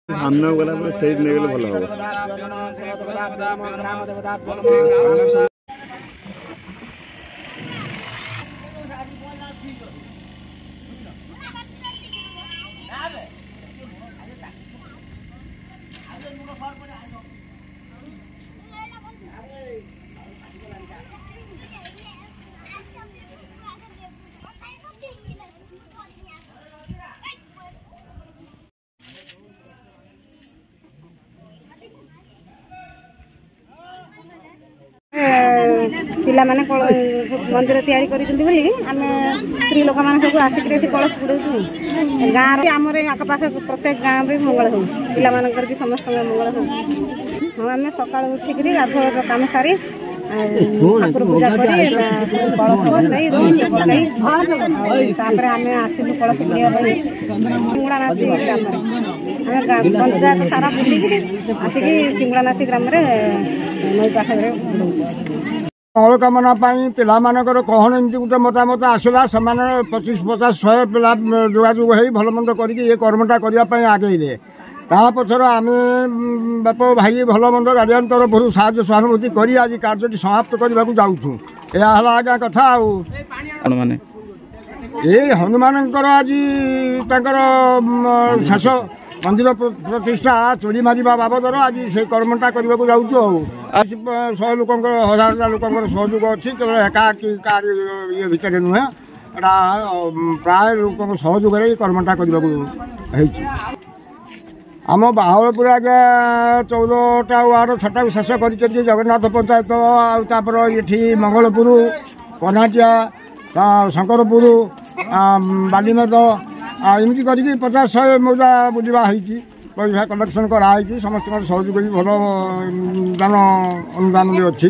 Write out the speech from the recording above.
सामने गला सही नहीं गले भल पिला माने मंदिर तैयारी करी आम स्त्री लोक मैंने सब आसिक कलश बुड़े गाँव आम आखपाख प्रत्येक गाँव भी मंगल हो पिला भी समस्त मंगल हो हाँ आम सका उठिक गाधुआ कम सारी ठाकुर पूजा कलश बसई आम आसलु कलश बुड़ाई चिंगुड़ानासी ग्राम आम पंचायत सारा बुलिक आसिक चिंगुड़ानासी ग्राम नई पाखे मंगल कामना पिलाମାନଙ୍କର कहण एमती गोटे मतामत आसला से 25-50-100 पिला जोगाजोग हो भल मंद करके कर्मटा करने आगेले ता पछर आम बाप भाई भल मंद गार्डियन तरफ साहाय्य सहानुभूति कर आज कार्य समाप्त करने को जाऊँ यह आज्ञा कथा माने ये हनुमान आज शेष मंदिर प्रतिष्ठा चोरी मारिबा बाबदर आज से कर्मटा करने को जाऊँ 100 लोक 1000 लोक सहयोग अच्छी केवल एका ये भितर नुहे प्राय लोक सहयोग कर्मटा करने को आम बाहलपुर आगे 14टा वार्ड 6टा शेष कर जगन्नाथ पंचायत आपर ये मंगलपुर कनाटिया शंकरपुर बालीमेद एमती कर 50-100 मौजा बुझा पैसा कलेक्शन कराई समस्त सहयोग भल दान अनुदान भी अच्छी।